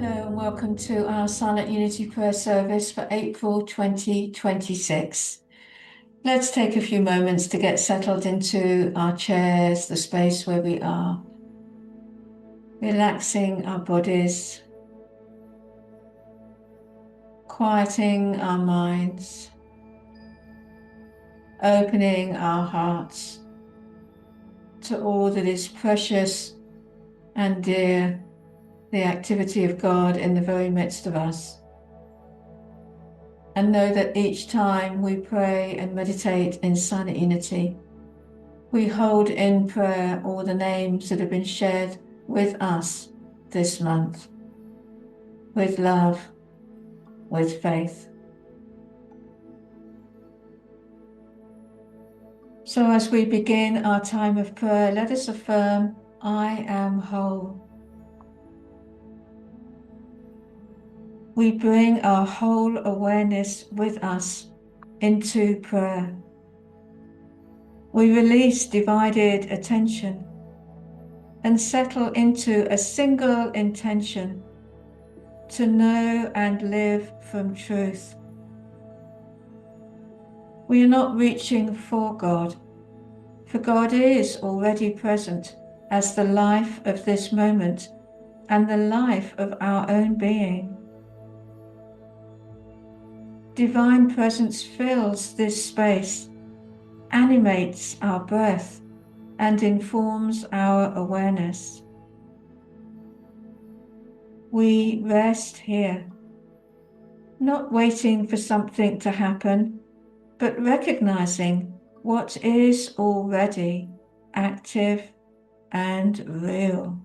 Hello and welcome to our Silent Unity Prayer Service for April 2026. Let's take a few moments to get settled into our chairs, the space where we are, relaxing our bodies, quieting our minds, opening our hearts to all that is precious and dear, the activity of God in the very midst of us. And know that each time we pray and meditate in silent unity, we hold in prayer all the names that have been shared with us this month, with love, with faith. So as we begin our time of prayer, let us affirm, I am whole. We bring our whole awareness with us into prayer. We release divided attention and settle into a single intention to know and live from truth. We are not reaching for God is already present as the life of this moment and the life of our own being. Divine presence fills this space, animates our breath, and informs our awareness. We rest here, not waiting for something to happen, but recognizing what is already active and real.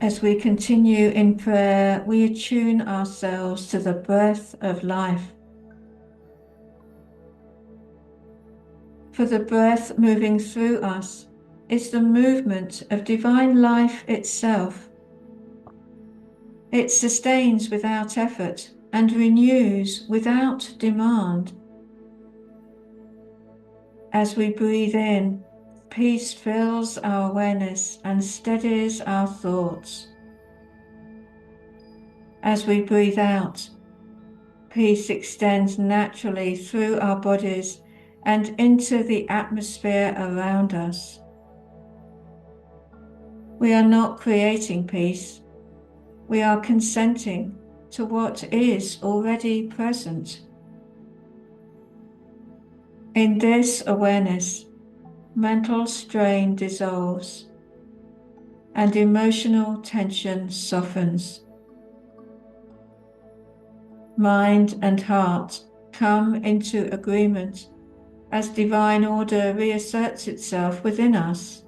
As we continue in prayer, we attune ourselves to the breath of life. For the breath moving through us is the movement of divine life itself. It sustains without effort and renews without demand. As we breathe in, peace fills our awareness and steadies our thoughts. As we breathe out, peace extends naturally through our bodies and into the atmosphere around us. We are not creating peace. We are consenting to what is already present. In this awareness, mental strain dissolves and emotional tension softens. Mind and heart come into agreement as divine order reasserts itself within us.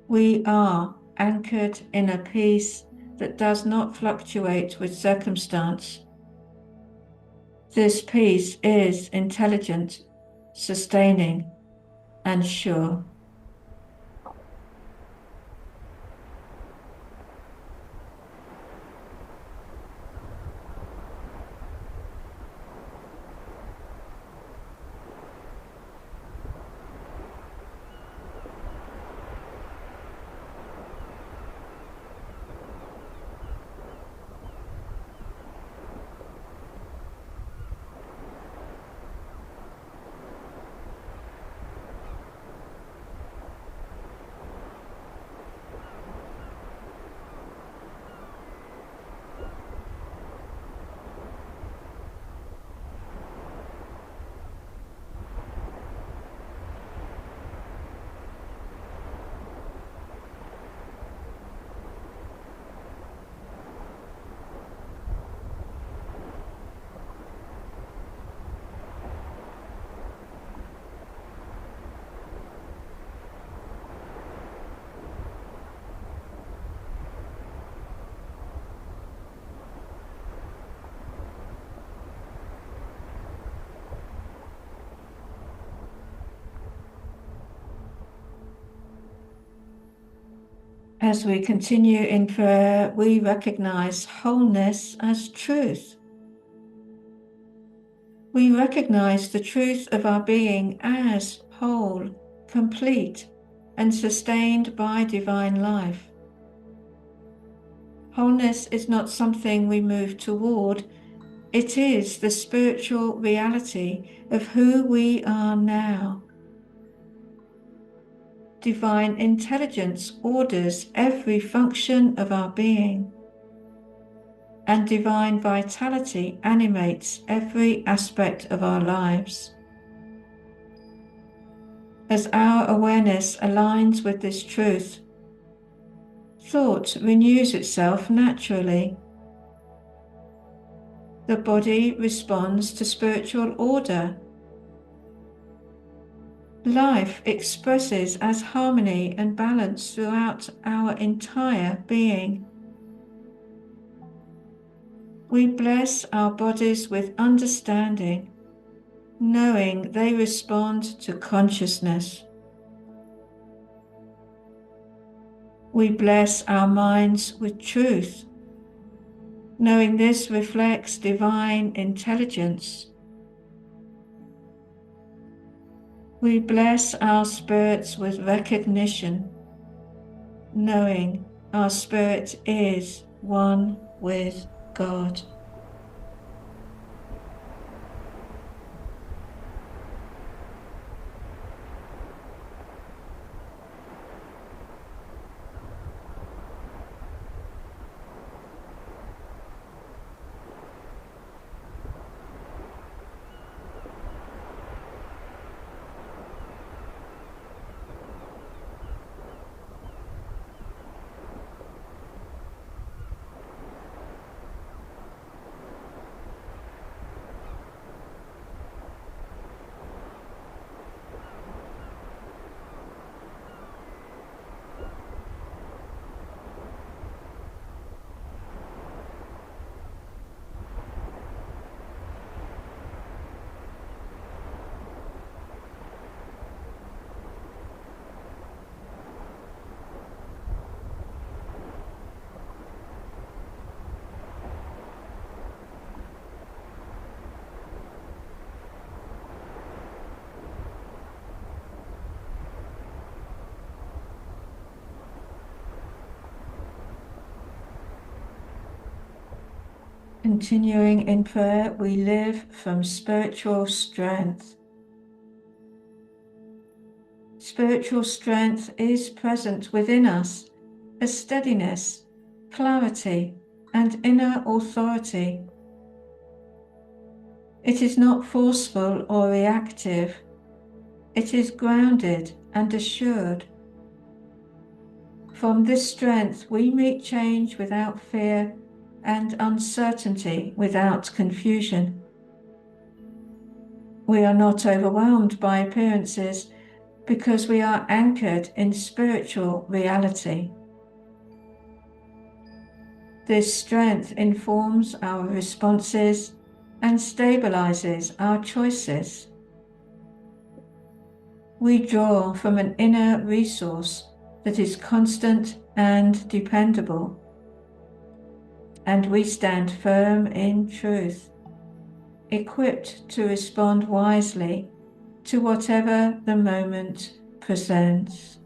We are anchored in a peace that does not fluctuate with circumstance. This peace is intelligent, sustaining, and sure. As we continue in prayer, we recognize wholeness as truth. We recognize the truth of our being as whole, complete, and sustained by divine life. Wholeness is not something we move toward, it is the spiritual reality of who we are now. Divine intelligence orders every function of our being, and divine vitality animates every aspect of our lives. As our awareness aligns with this truth, thought renews itself naturally. The body responds to spiritual order. Life expresses as harmony and balance throughout our entire being. We bless our bodies with understanding, knowing they respond to consciousness. We bless our minds with truth, knowing this reflects divine intelligence. We bless our spirits with recognition, knowing our spirit is one with God. Continuing in prayer, we live from spiritual strength. Spiritual strength is present within us as steadiness, clarity, and inner authority. It is not forceful or reactive. It is grounded and assured. From this strength, we meet change without fear and uncertainty without confusion. We are not overwhelmed by appearances because we are anchored in spiritual reality. This strength informs our responses and stabilizes our choices. We draw from an inner resource that is constant and dependable, and we stand firm in truth, equipped to respond wisely to whatever the moment presents.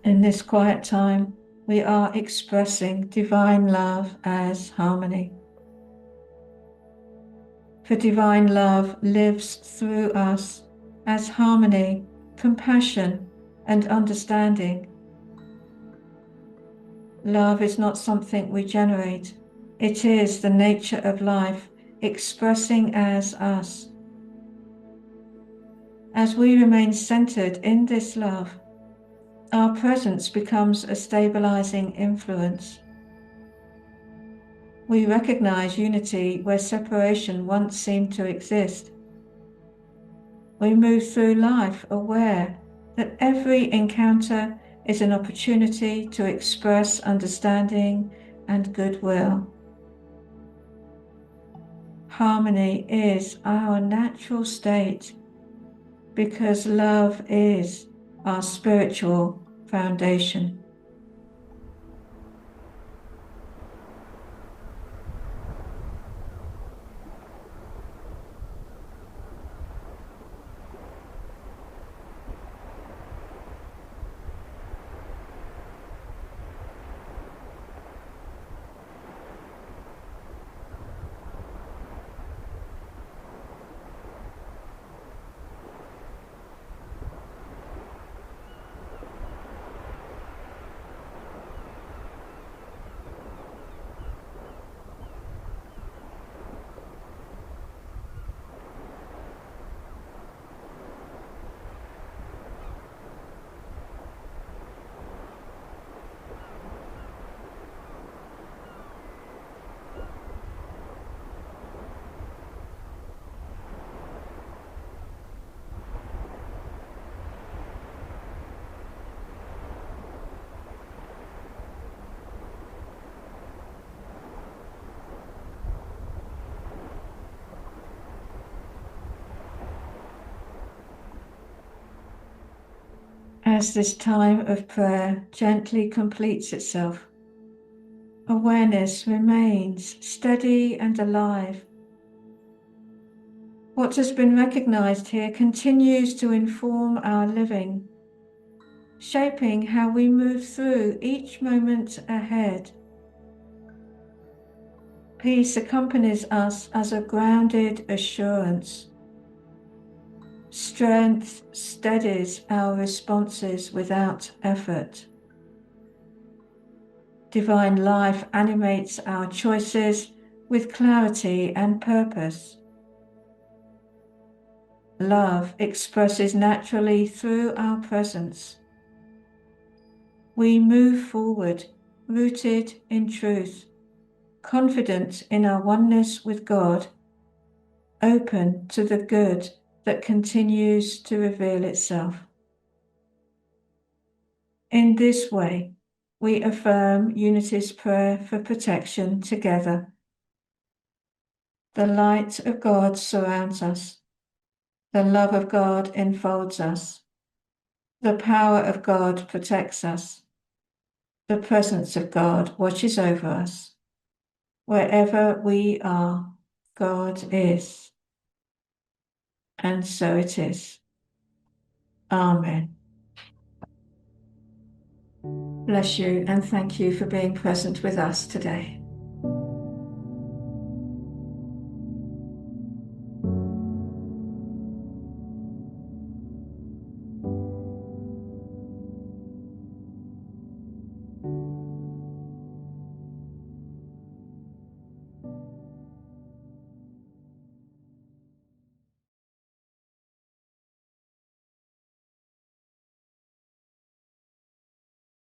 In this quiet time, we are expressing divine love as harmony. For divine love lives through us as harmony, compassion, and understanding. Love is not something we generate. It is the nature of life expressing as us. As we remain centered in this love, our presence becomes a stabilizing influence. We recognize unity where separation once seemed to exist. We move through life aware that every encounter is an opportunity to express understanding and goodwill. Harmony is our natural state because love is our spiritual foundation. As this time of prayer gently completes itself, awareness remains steady and alive. What has been recognized here continues to inform our living, shaping how we move through each moment ahead. Peace accompanies us as a grounded assurance. Strength steadies our responses without effort. Divine life animates our choices with clarity and purpose. Love expresses naturally through our presence. We move forward, rooted in truth, confident in our oneness with God, open to the good that continues to reveal itself. In this way, we affirm Unity's prayer for protection together. The light of God surrounds us. The love of God enfolds us. The power of God protects us. The presence of God watches over us. Wherever we are, God is. And so it is. Amen. Bless you and thank you for being present with us today.